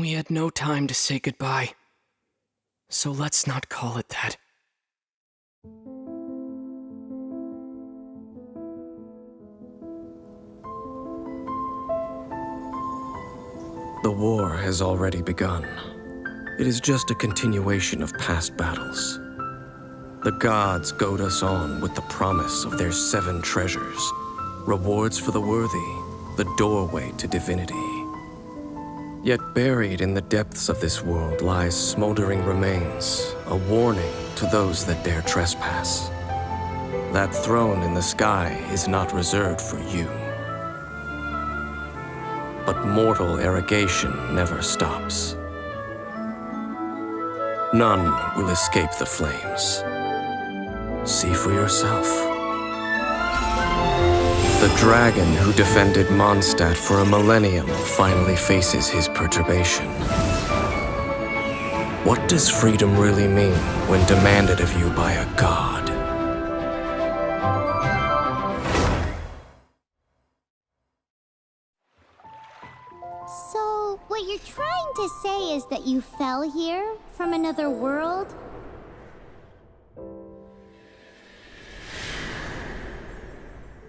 We had no time to say goodbye. So let's not call it that. The war has already begun. It is just a continuation of past battles. The gods goad us on with the promise of their 7 treasures, rewards for the worthy, the doorway to divinity. Yet buried in the depths of this world lies smoldering remains, a warning to those that dare trespass. That throne in the sky is not reserved for you. But mortal arrogation never stops. None will escape the flames. See for yourself. The dragon who defended Mondstadt for a millennium finally faces his perturbation. What does freedom really mean when demanded of you by a god? So, what you're trying to say is that you fell here from another world?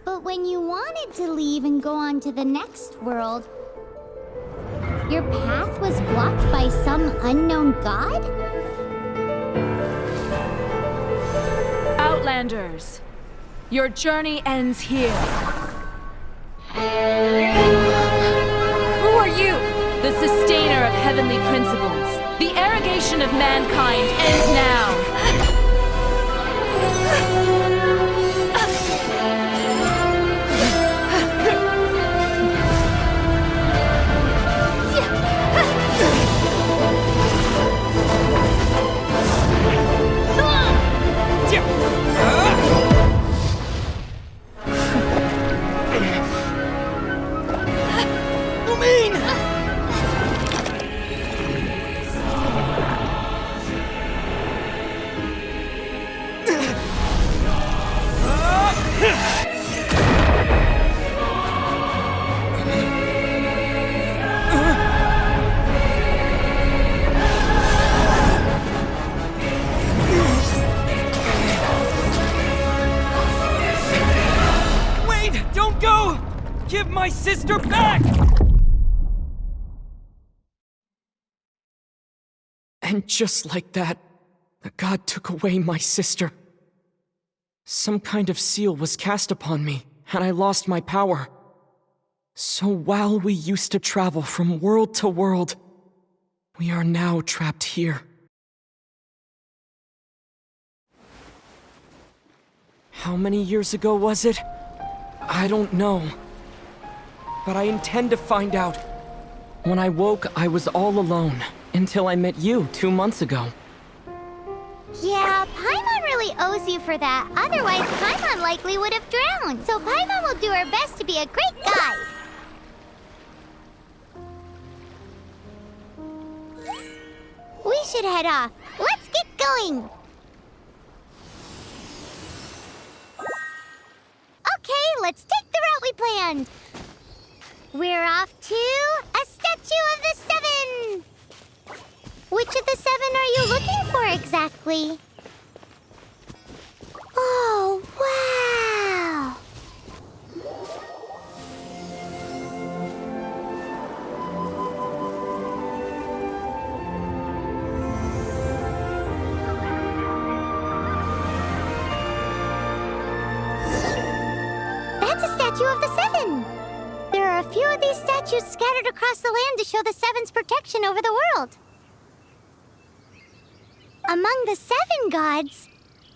But when you wanted to leave and go on to the next world, your path was blocked by some unknown god? Outlanders, your journey ends here. Who are you? The sustainer of heavenly principles. The arrogation of mankind ends now. Give my sister back! And just like that, the god took away my sister. Some kind of seal was cast upon me, and I lost my power. So while we used to travel from world to world, we are now trapped here. How many years ago was it? I don't know. But I intend to find out. When I woke, I was all alone, until I met you 2 months ago. Yeah, Paimon really owes you for that. Otherwise, Paimon likely would have drowned. So Paimon will do her best to be a great guide. We should head off. Let's get going. Okay, let's take the route we planned. We're off to a statue of the 7! Which of the 7 are you looking for exactly? Oh, wow! That's a statue of the 7! There are a few of these statues scattered across the land to show the 7's protection over the world. Among the 7 gods,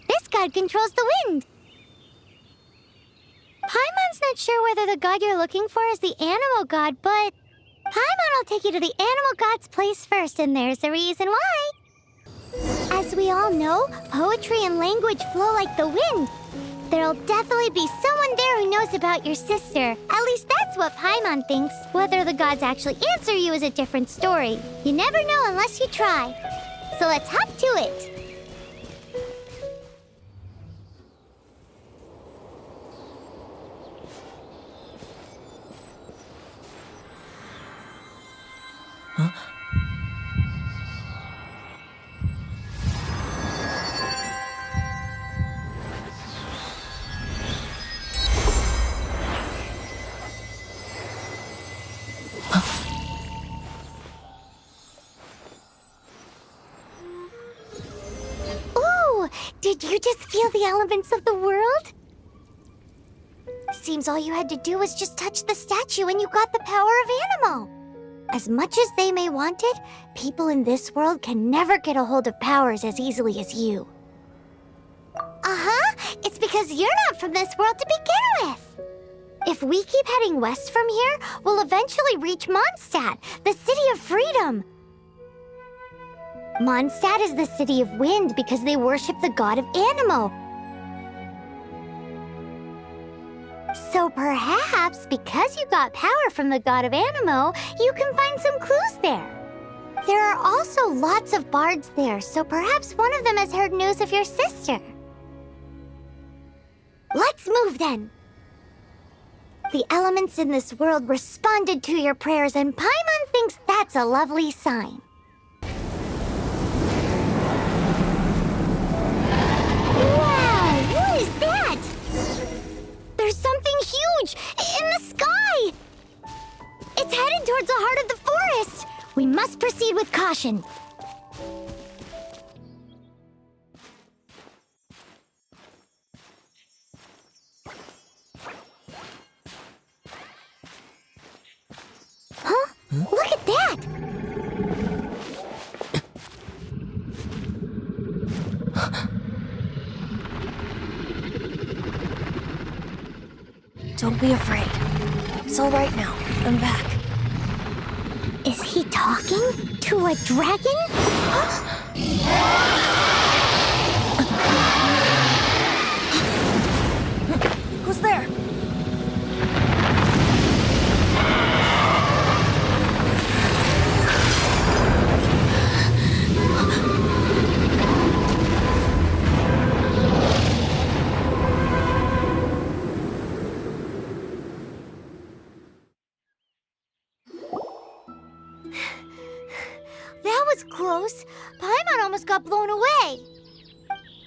this god controls the wind. Paimon's not sure whether the god you're looking for is the animal god, but Paimon will take you to the animal god's place first, and there's a reason why. As we all know, poetry and language flow like the wind. There'll definitely be someone there who knows about your sister. At least that's what Paimon thinks. Whether the gods actually answer you is a different story. You never know unless you try. So let's hop to it. Huh? Did you just feel the elements of the world? Seems all you had to do was just touch the statue and you got the power of Animo. As much as they may want it, people in this world can never get a hold of powers as easily as you. Uh-huh, it's because you're not from this world to begin with. If we keep heading west from here, we'll eventually reach Mondstadt, the city of freedom. Mondstadt is the city of wind because they worship the god of Animo. So perhaps, because you got power from the god of Animo, you can find some clues there. There are also lots of bards there, so perhaps one of them has heard news of your sister. Let's move then. The elements in this world responded to your prayers, and Paimon thinks that's a lovely sign. Wow, what is that? There's something huge in the sky! It's headed towards the heart of the forest! We must proceed with caution. Huh? Look at that! Don't be afraid. It's all right now. I'm back. Is he talking to a dragon? Who's there? That was close. Paimon almost got blown away.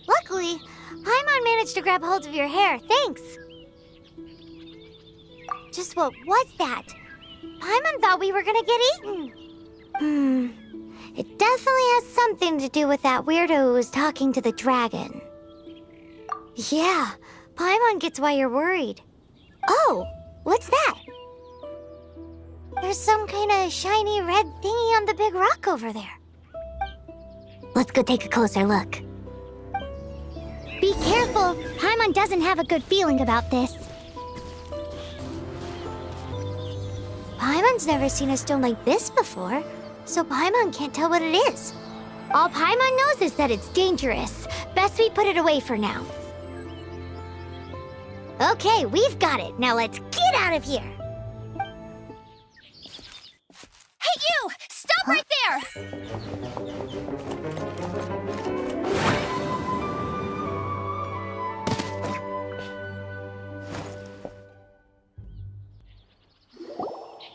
Luckily, Paimon managed to grab hold of your hair. Thanks. Just what was that? Paimon thought we were gonna get eaten. It definitely has something to do with that weirdo who was talking to the dragon. Yeah, Paimon gets why you're worried. Oh, what's that? There's some kind of shiny red thingy on the big rock over there. Let's go take a closer look. Be careful! Paimon doesn't have a good feeling about this. Paimon's never seen a stone like this before, so Paimon can't tell what it is. All Paimon knows is that it's dangerous. Best we put it away for now. Okay, we've got it. Now let's get out of here. Hey, you! Stop right there!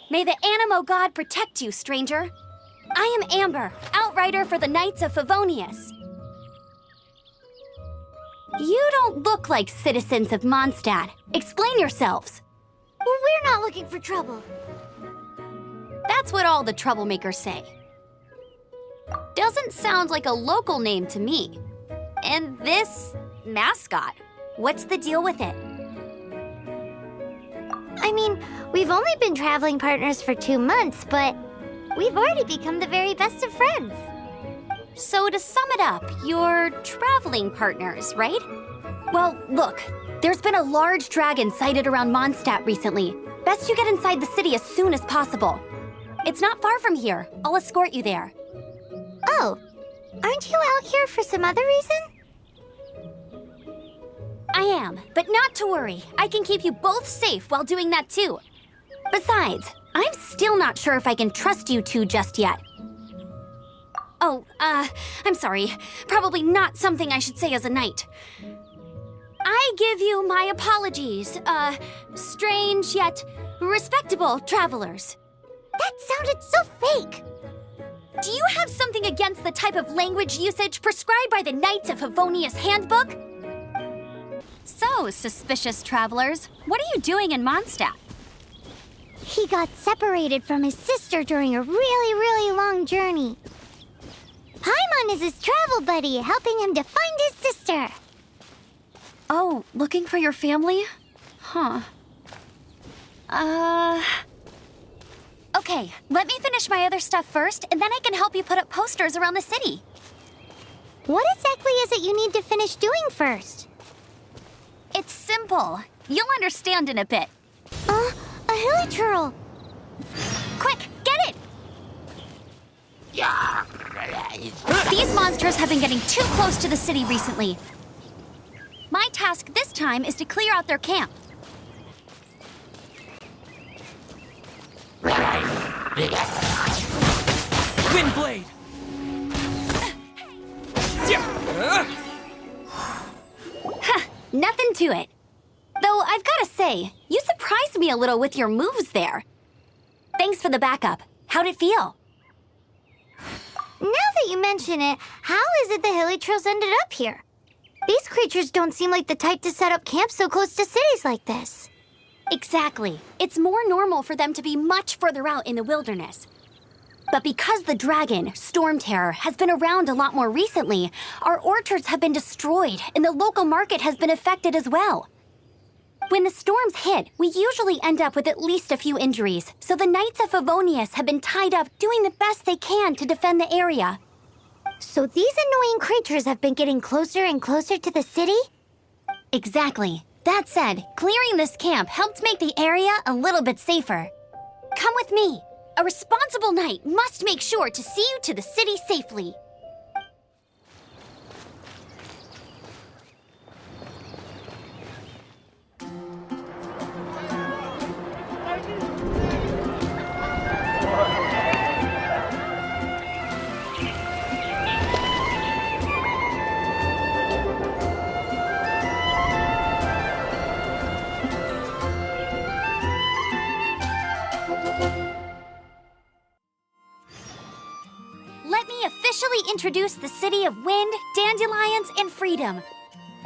May the Animo god protect you, stranger. I am Amber, outrider for the Knights of Favonius. You don't look like citizens of Mondstadt. Explain yourselves. We're not looking for trouble. That's what all the troublemakers say. Doesn't sound like a local name to me. And this mascot, what's the deal with it? I mean, we've only been traveling partners for 2 months, but we've already become the very best of friends. So to sum it up, you're traveling partners, right? Well, look, there's been a large dragon sighted around Mondstadt recently. Best you get inside the city as soon as possible. It's not far from here. I'll escort you there. Oh, aren't you out here for some other reason? I am, but not to worry. I can keep you both safe while doing that too. Besides, I'm still not sure if I can trust you two just yet. Oh, I'm sorry. Probably not something I should say as a knight. I give you my apologies, strange yet respectable travelers. That sounded so fake. Do you have something against the type of language usage prescribed by the Knights of Favonius handbook? So, suspicious travelers, what are you doing in Mondstadt? He got separated from his sister during a really long journey. Paimon is his travel buddy, helping him to find his sister. Oh, looking for your family? Huh. Okay, let me finish my other stuff first, and then I can help you put up posters around the city. What exactly is it you need to finish doing first? It's simple. You'll understand in a bit. A hilichurl. Quick, get it! These monsters have been getting too close to the city recently. My task this time is to clear out their camp. Windblade! Nothing to it. Though I've gotta say, you surprised me a little with your moves there. Thanks for the backup. How'd it feel? Now that you mention it, how is it the hilichurls ended up here? These creatures don't seem like the type to set up camp so close to cities like this. Exactly. It's more normal for them to be much further out in the wilderness. But because the dragon, Storm Terror, has been around a lot more recently, our orchards have been destroyed and the local market has been affected as well. When the storms hit, we usually end up with at least a few injuries, so the Knights of Favonius have been tied up doing the best they can to defend the area. So these annoying creatures have been getting closer and closer to the city? Exactly. That said, clearing this camp helped make the area a little bit safer. Come with me. A responsible knight must make sure to see you to the city safely. Let me officially introduce the city of wind, dandelions, and freedom.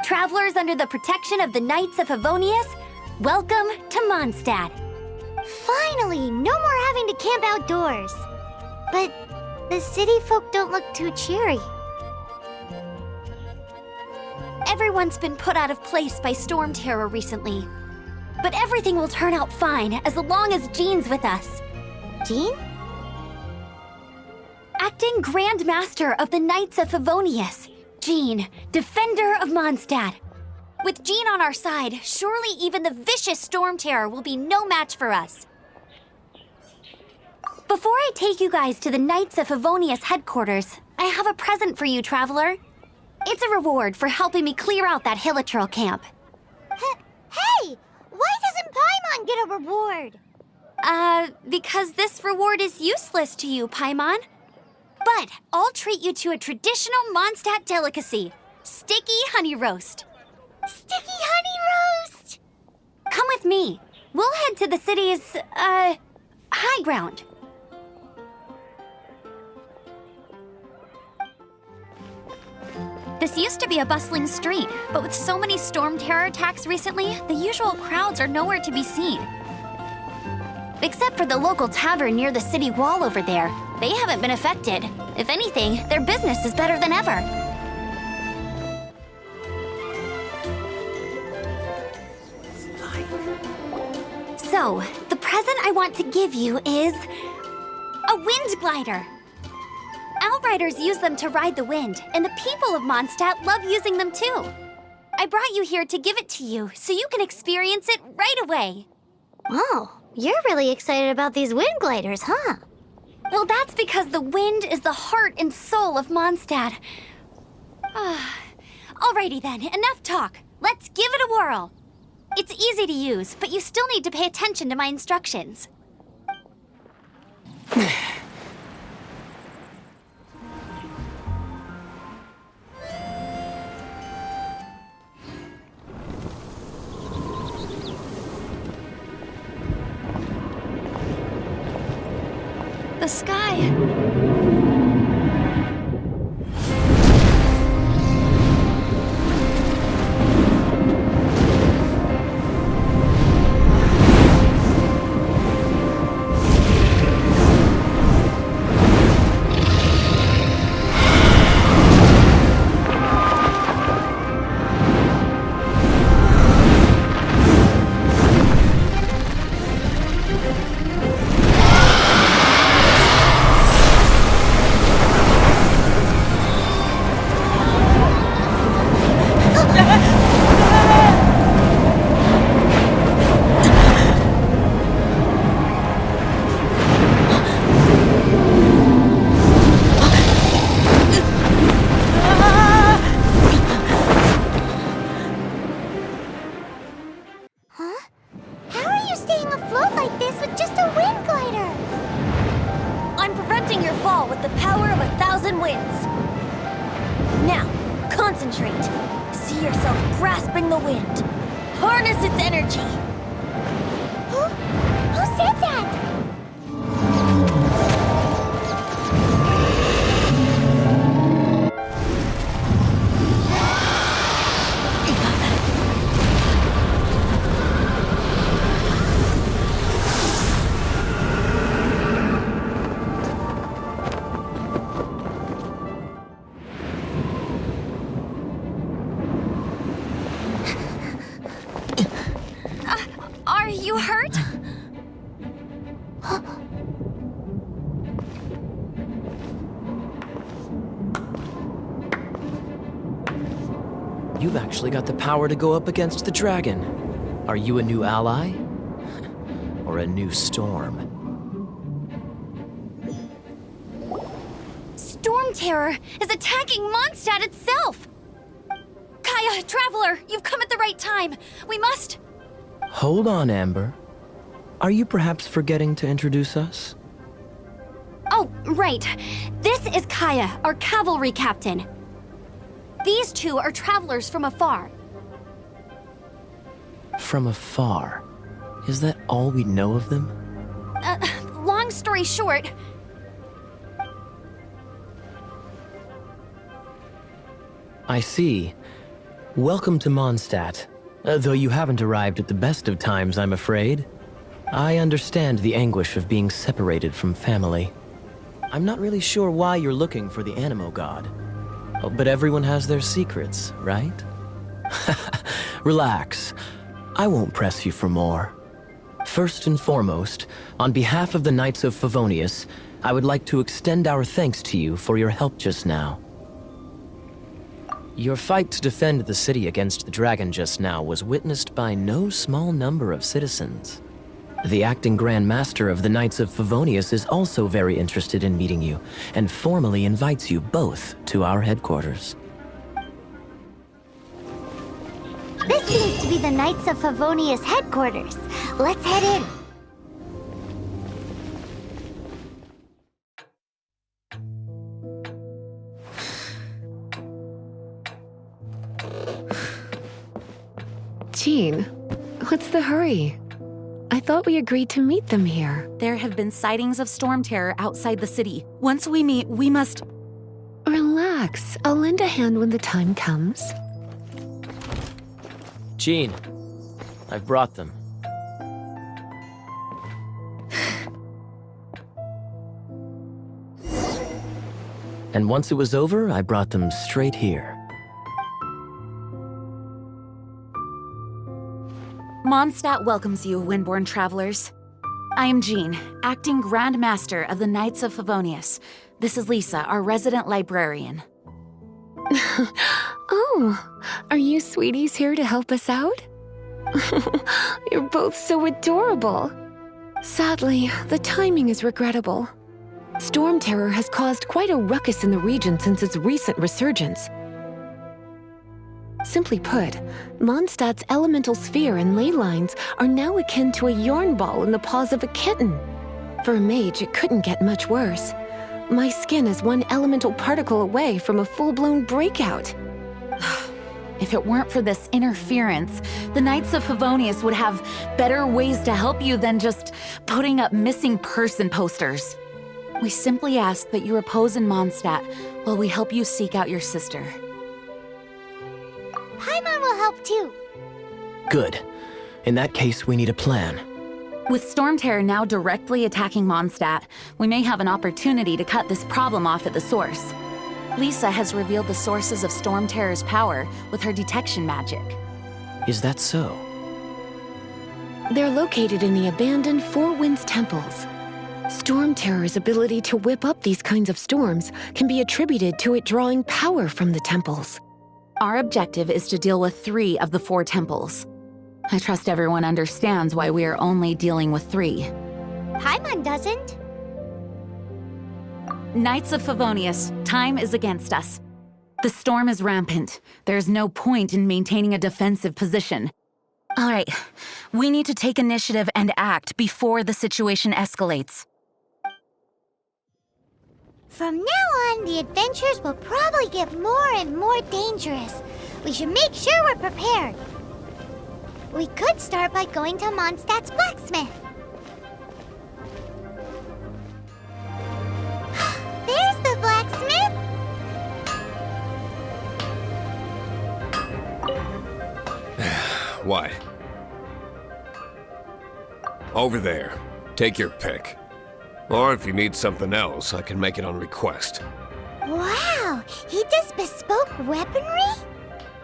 Travelers under the protection of the Knights of Favonius, welcome to Mondstadt. Finally, no more having to camp outdoors. But the city folk don't look too cheery. Everyone's been put out of place by Storm Terror recently. But everything will turn out fine as long as Jean's with us. Jean? Acting Grand Master of the Knights of Favonius, Jean, Defender of Mondstadt. With Jean on our side, surely even the vicious Storm Terror will be no match for us. Before I take you guys to the Knights of Favonius headquarters, I have a present for you, Traveler. It's a reward for helping me clear out that hilichurl camp. Hey! Why doesn't Paimon get a reward? Because this reward is useless to you, Paimon. But I'll treat you to a traditional Mondstadt delicacy, sticky honey roast. Sticky honey roast! Come with me. We'll head to the city's, high ground. This used to be a bustling street, but with so many Storm Terror attacks recently, the usual crowds are nowhere to be seen. Except for the local tavern near the city wall over there. They haven't been affected. If anything, their business is better than ever. So, the present I want to give you is a wind glider. Outriders use them to ride the wind, and the people of Mondstadt love using them too. I brought you here to give it to you, so you can experience it right away. Oh, you're really excited about these wind gliders, huh? Well, that's because the wind is the heart and soul of Mondstadt. Alrighty then, enough talk. Let's give it a whirl. It's easy to use, but you still need to pay attention to my instructions. The sky. fall with the power of 1,000 winds. Now, concentrate. See yourself grasping the wind. Harness its energy. Who said that? Are you hurt? You've actually got the power to go up against the dragon. Are you a new ally? Or a new storm? Storm Terror is attacking Mondstadt itself! Kaeya, Traveler, you've come at the right time. We must... Hold on, Amber. Are you perhaps forgetting to introduce us? Oh, right. This is Kaeya, our cavalry captain. These two are travelers from afar. From afar. Is that all we know of them? Long story short... I see. Welcome to Mondstadt. Though you haven't arrived at the best of times, I'm afraid. I understand the anguish of being separated from family. I'm not really sure why you're looking for the Animo God. Oh, but everyone has their secrets, right? Relax. I won't press you for more. First and foremost, on behalf of the Knights of Favonius, I would like to extend our thanks to you for your help just now. Your fight to defend the city against the dragon just now was witnessed by no small number of citizens. The acting Grand Master of the Knights of Favonius is also very interested in meeting you, and formally invites you both to our headquarters. This seems to be the Knights of Favonius headquarters. Let's head in. Jean, what's the hurry? I thought we agreed to meet them here. There have been sightings of storm terror outside the city. Once we meet, we must... Relax. I'll lend a hand when the time comes. Jean, I've brought them. And once it was over, I brought them straight here. Mondstadt welcomes you, Windborn travelers. I am Jean, acting Grand Master of the Knights of Favonius. This is Lisa, our resident librarian. Oh, are you sweeties here to help us out? You're both so adorable. Sadly, the timing is regrettable. Storm Terror has caused quite a ruckus in the region since its recent resurgence. Simply put, Mondstadt's elemental sphere and ley lines are now akin to a yarn ball in the paws of a kitten. For a mage, it couldn't get much worse. My skin is one elemental particle away from a full-blown breakout. If it weren't for this interference, the Knights of Favonius would have better ways to help you than just putting up missing person posters. We simply ask that you repose in Mondstadt while we help you seek out your sister. Paimon will help too. Good. In that case, we need a plan. With Storm Terror now directly attacking Mondstadt, we may have an opportunity to cut this problem off at the source. Lisa has revealed the sources of Storm Terror's power with her detection magic. Is that so? They're located in the abandoned Four Winds temples. Storm Terror's ability to whip up these kinds of storms can be attributed to it drawing power from the temples. Our objective is to deal with 3 of the 4 temples. I trust everyone understands why we are only dealing with 3. Paimon doesn't. Knights of Favonius, time is against us. The storm is rampant. There's no point in maintaining a defensive position. All right, we need to take initiative and act before the situation escalates. From now on, the adventures will probably get more and more dangerous. We should make sure we're prepared. We could start by going to Mondstadt's blacksmith. There's the blacksmith! What? Over there. Take your pick. Or if you need something else, I can make it on request. Wow, he does bespoke weaponry?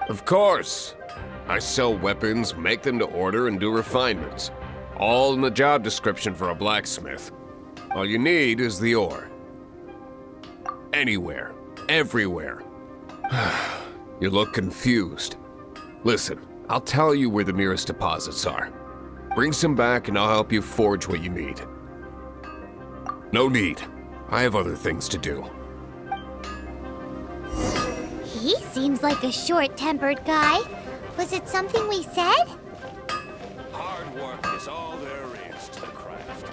Of course. I sell weapons, make them to order, and do refinements. All in the job description for a blacksmith. All you need is the ore. Anywhere. Everywhere. You look confused. Listen, I'll tell you where the nearest deposits are. Bring some back and I'll help you forge what you need. No need. I have other things to do. He seems like a short-tempered guy. Was it something we said? Hard work is all there is to the craft.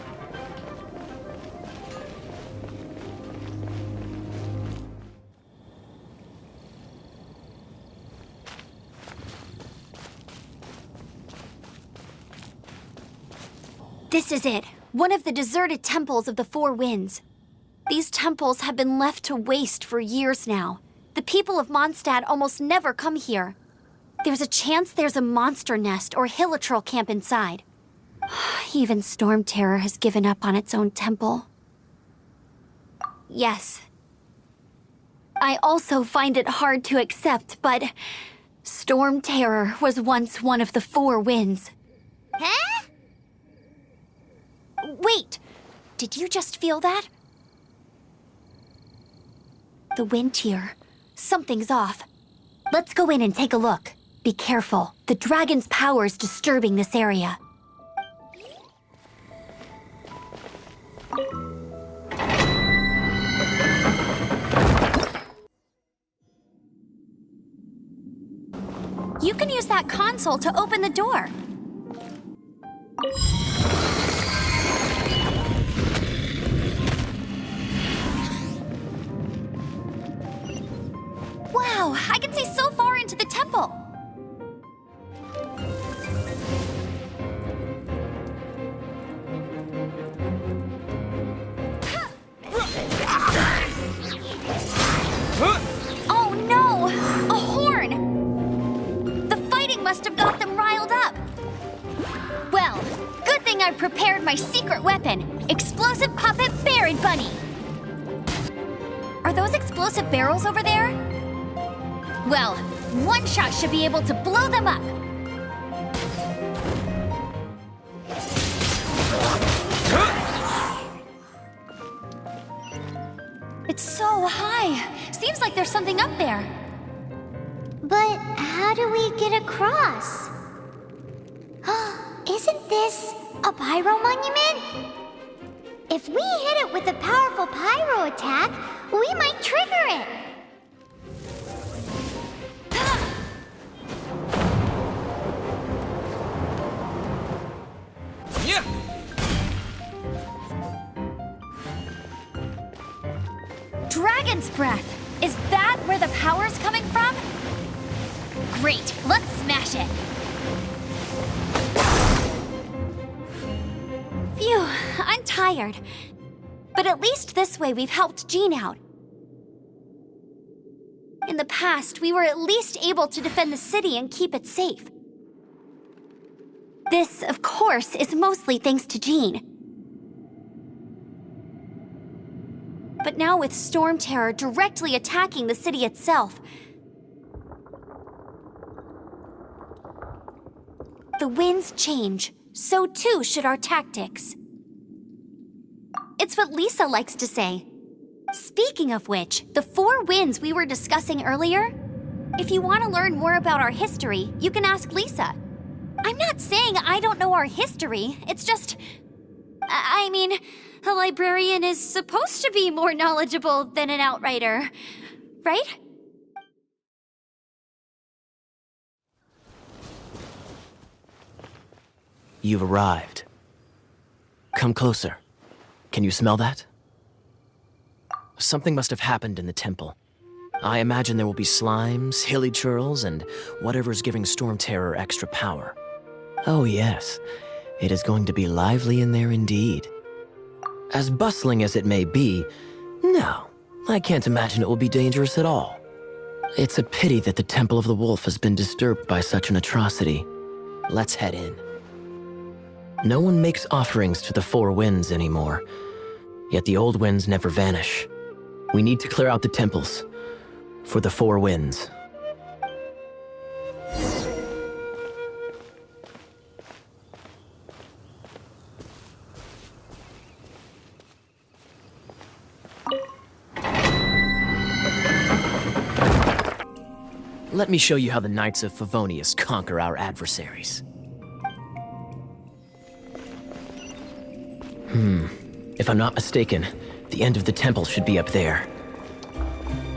This is it. One of the deserted temples of the Four Winds. These temples have been left to waste for years now. The people of Mondstadt almost never come here. There's a chance there's a monster nest or hilitrol camp inside. Even Storm Terror has given up on its own temple. Yes. I also find it hard to accept, but Storm Terror was once one of the Four Winds. Huh? Wait! Did you just feel that? The wind here. Something's off. Let's go in and take a look. Be careful. The dragon's power is disturbing this area. You can use that console to open the door. Wow, I can see so far into the temple. Oh no! A horn! The fighting must have got them riled up. Well, good thing I prepared my secret weapon, explosive puppet Berry Bunny. Are those explosive barrels over there? Well, one shot should be able to blow them up. It's so high. Seems like there's something up there. But how do we get across? Isn't this a pyro monument? If we hit it with a powerful pyro attack, we might trigger it. Yeah! Dragon's breath! Is that where the power's coming from? Great, let's smash it! Phew, I'm tired. But at least this way we've helped Jean out. In the past, we were at least able to defend the city and keep it safe. This, of course, is mostly thanks to Jean. But now with Storm Terror directly attacking the city itself, the winds change, so too should our tactics. It's what Lisa likes to say. Speaking of which, the Four Winds we were discussing earlier, if you want to learn more about our history, you can ask Lisa. I'm not saying I don't know our history, it's just... I mean, a librarian is supposed to be more knowledgeable than an outrider, right? You've arrived. Come closer. Can you smell that? Something must have happened in the temple. I imagine there will be slimes, hilly churls, and whatever's giving Storm Terror extra power. Oh yes, it is going to be lively in there indeed. As bustling as it may be, no, I can't imagine it will be dangerous at all. It's a pity that the Temple of the Wolf has been disturbed by such an atrocity. Let's head in. No one makes offerings to the Four Winds anymore, yet the old winds never vanish. We need to clear out the temples for the Four Winds. Let me show you how the Knights of Favonius conquer our adversaries. If I'm not mistaken, the end of the temple should be up there.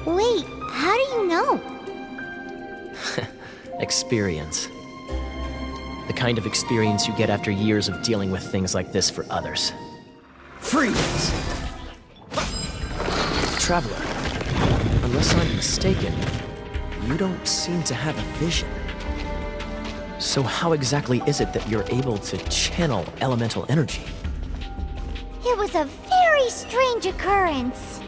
Wait, how do you know? Experience. The kind of experience you get after years of dealing with things like this for others. Freeze! Traveler, unless I'm mistaken, you don't seem to have a vision. So how exactly is it that you're able to channel elemental energy? It was a very strange occurrence.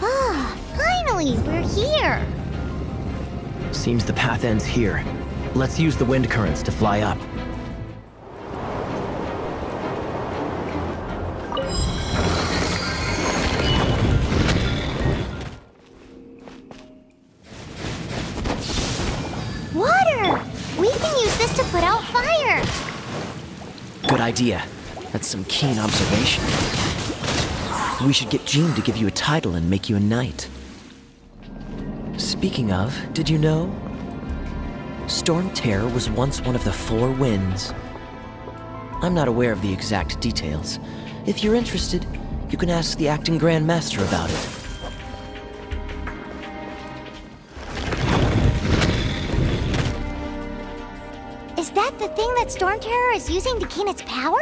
Ah, finally, we're here. Seems the path ends here. Let's use the wind currents to fly up. Water! We can use this to put out fire. Good idea. That's some keen observation. We should get Jean to give you a title and make you a knight. Speaking of, did you know? Storm Terror was once one of the Four Winds. I'm not aware of the exact details. If you're interested, you can ask the acting Grand Master about it. Is that the thing that Storm Terror is using to gain its power?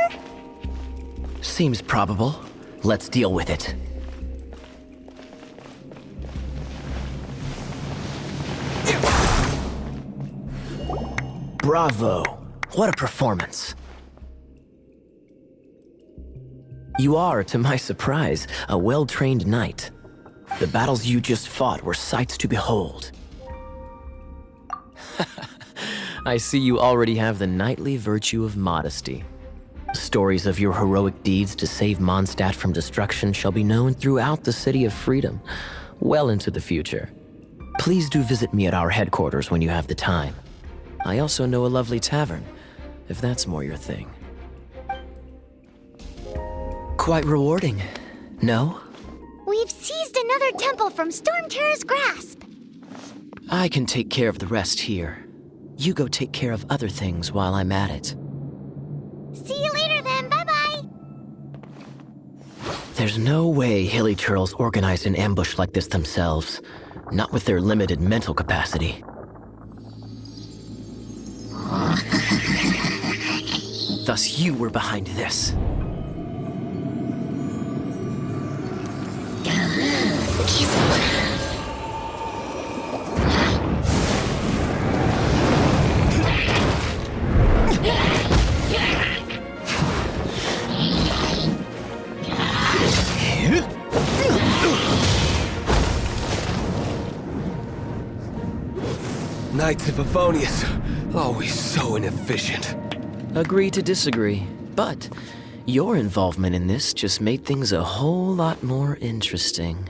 Seems probable. Let's deal with it. Bravo! What a performance! You are, to my surprise, a well-trained knight. The battles you just fought were sights to behold. I see you already have the knightly virtue of modesty. Stories of your heroic deeds to save Mondstadt from destruction shall be known throughout the City of Freedom, well into the future. Please do visit me at our headquarters when you have the time. I also know a lovely tavern, if that's more your thing. Quite rewarding, no? We've seized another temple from Storm Terror's grasp. I can take care of the rest here. You go take care of other things while I'm at it. See you later then, bye-bye. There's no way hilly churls organize an ambush like this themselves, not with their limited mental capacity. Thus you were behind this. Knights of Favonius, always so inefficient. Agree to disagree, but your involvement in this just made things a whole lot more interesting.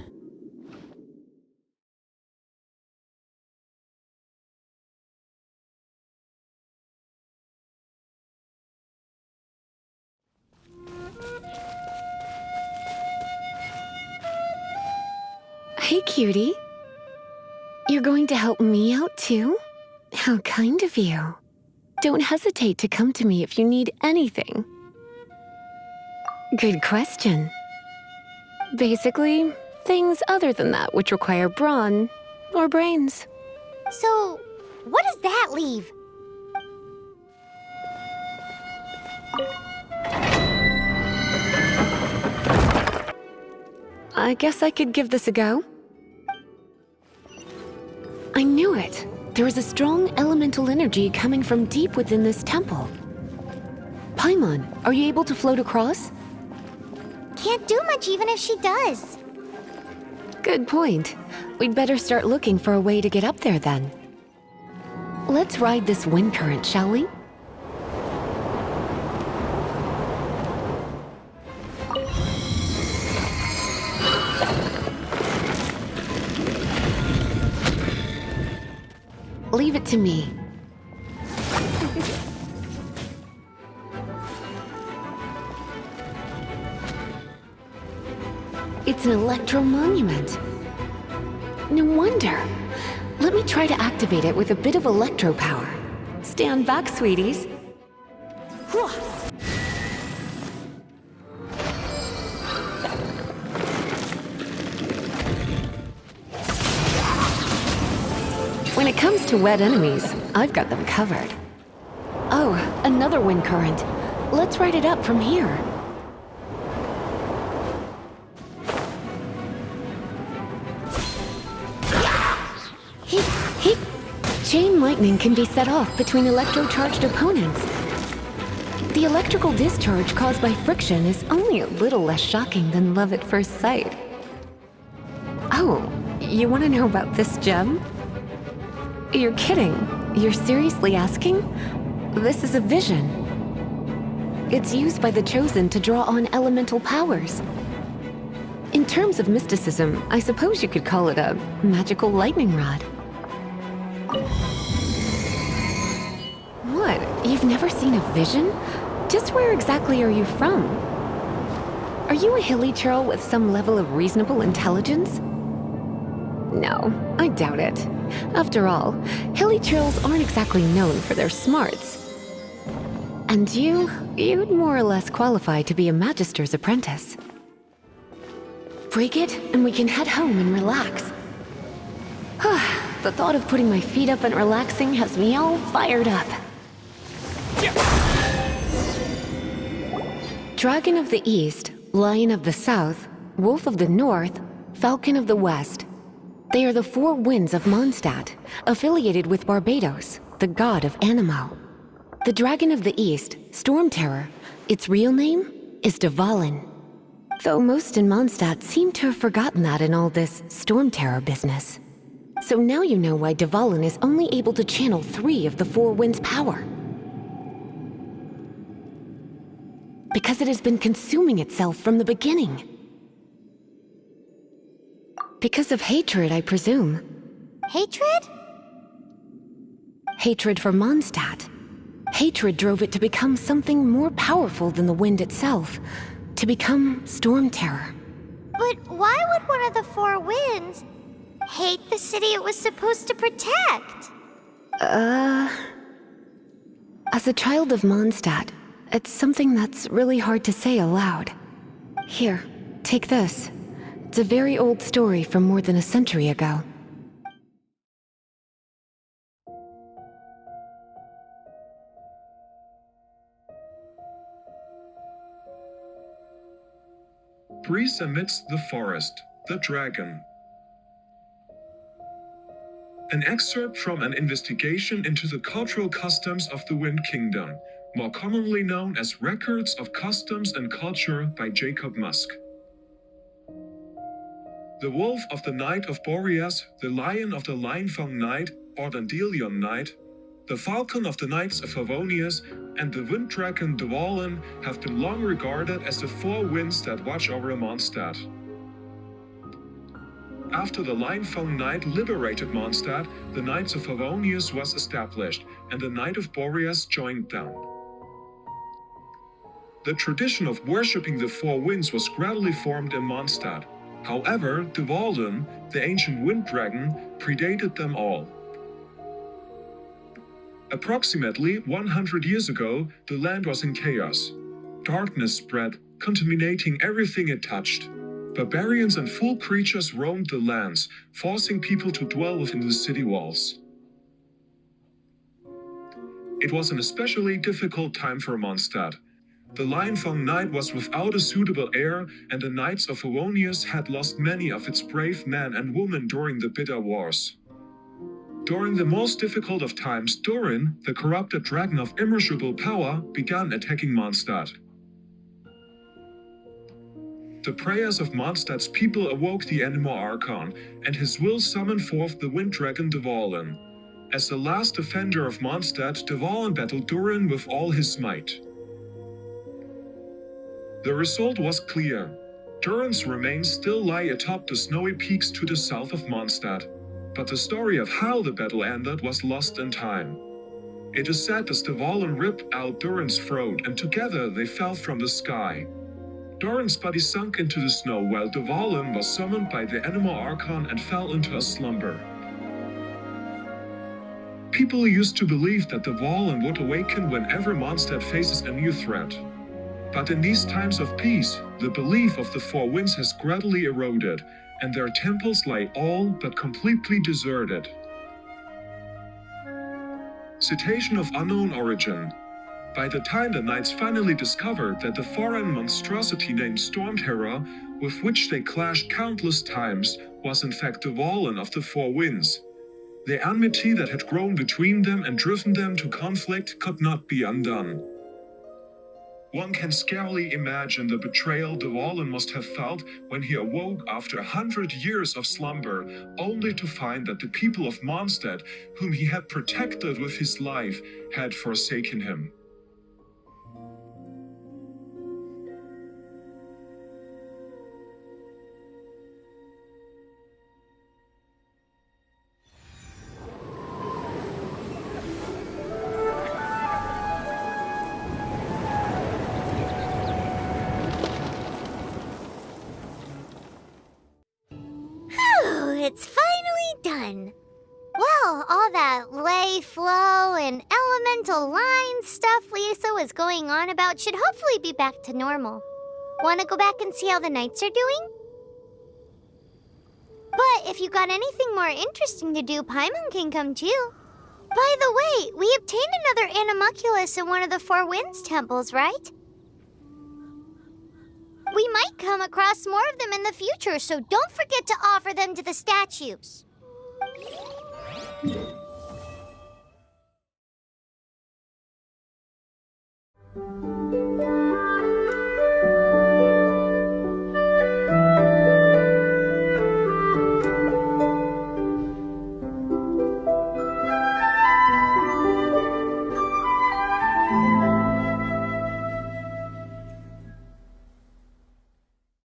Hey, cutie. You're going to help me out, too? How kind of you. Don't hesitate to come to me if you need anything. Good question. Basically, things other than that which require brawn or brains. So, what does that leave? I guess I could give this a go. I knew it. There is a strong elemental energy coming from deep within this temple. Paimon, are you able to float across? Can't do much even if she does. Good point. We'd better start looking for a way to get up there then. Let's ride this wind current, shall we? Leave it to me. It's an electro monument. No wonder. Let me try to activate it with a bit of electro power. Stand back, sweeties. When it comes to wet enemies, I've got them covered. Oh, another wind current. Let's ride it up from here. Chain lightning can be set off between electro-charged opponents. The electrical discharge caused by friction is only a little less shocking than love at first sight. Oh, you want to know about this gem? You're kidding. You're seriously asking? This is a vision. It's used by the Chosen to draw on elemental powers. In terms of mysticism, I suppose you could call it a magical lightning rod. What? You've never seen a vision? Just where exactly are you from? Are you a hilly churl with some level of reasonable intelligence? No, I doubt it. After all, hilly churls aren't exactly known for their smarts. And you'd more or less qualify to be a magister's apprentice. Break it, and we can head home and relax. The thought of putting my feet up and relaxing has me all fired up. Dragon of the East, Lion of the South, Wolf of the North, Falcon of the West. They are the four winds of Mondstadt, affiliated with Barbados, the god of Anemo. The Dragon of the East, Storm Terror, its real name is Dvalin. Though most in Mondstadt seem to have forgotten that in all this Storm Terror business. So now you know why Dvalin is only able to channel 3 of the four winds' power. Because it has been consuming itself from the beginning. Because of hatred, I presume. Hatred? Hatred for Mondstadt. Hatred drove it to become something more powerful than the wind itself. To become Storm Terror. But why would one of the four winds hate the city it was supposed to protect? As a child of Mondstadt, it's something that's really hard to say aloud. Here, take this. It's a very old story from more than a century ago. Breeze amidst the forest, the dragon. An excerpt from an investigation into the cultural customs of the Wind Kingdom, more commonly known as Records of Customs and Culture by Jacob Musk. The wolf of the Night of Boreas, the lion of the Line-Fang Night, or Dandelion Night, the falcon of the Knights of Favonius, and the wind dragon Dvalin have been long regarded as the four winds that watch over Mondstadt. After the Line-Fang Night liberated Mondstadt, the Knights of Favonius was established, and the Night of Boreas joined them. The tradition of worshipping the four winds was gradually formed in Mondstadt. However, Dvalin, the ancient wind dragon, predated them all. Approximately 100 years ago, the land was in chaos. Darkness spread, contaminating everything it touched. Barbarians and foul creatures roamed the lands, forcing people to dwell within the city walls. It was an especially difficult time for Mondstadt. The Lion-Fang Night was without a suitable heir, and the Knights of Favonius had lost many of its brave men and women during the bitter wars. During the most difficult of times, Durin, the corrupted dragon of immeasurable power, began attacking Mondstadt. The prayers of Mondstadt's people awoke the Animal Archon, and his will summoned forth the wind dragon Dvalin. As the last defender of Mondstadt, Dvalin battled Durin with all his might. The result was clear. Durin's remains still lie atop the snowy peaks to the south of Mondstadt, but the story of how the battle ended was lost in time. It is said as Dvalin ripped out Durin's throat, and together they fell from the sky. Durin's body sunk into the snow while Dvalin was summoned by the Animal Archon and fell into a slumber. People used to believe that Dvalin would awaken whenever Mondstadt faces a new threat. But in these times of peace, the belief of the Four Winds has gradually eroded, and their temples lie all but completely deserted. Citation of unknown origin. By the time the Knights finally discovered that the foreign monstrosity named Storm Terror, with which they clashed countless times, was in fact Dvalin of the Four Winds, the enmity that had grown between them and driven them to conflict could not be undone. One can scarcely imagine the betrayal Dvalin must have felt when he awoke after 100 years of slumber, only to find that the people of Mondstadt, whom he had protected with his life, had forsaken him. It's finally done. Well, all that ley flow and elemental line stuff Lisa was going on about should hopefully be back to normal. Want to go back and see how the Knights are doing? But if you got anything more interesting to do, Paimon can come too. By the way, we obtained another Animalculus in one of the Four Winds temples, right? We might come across more of them in the future, so don't forget to offer them to the statues.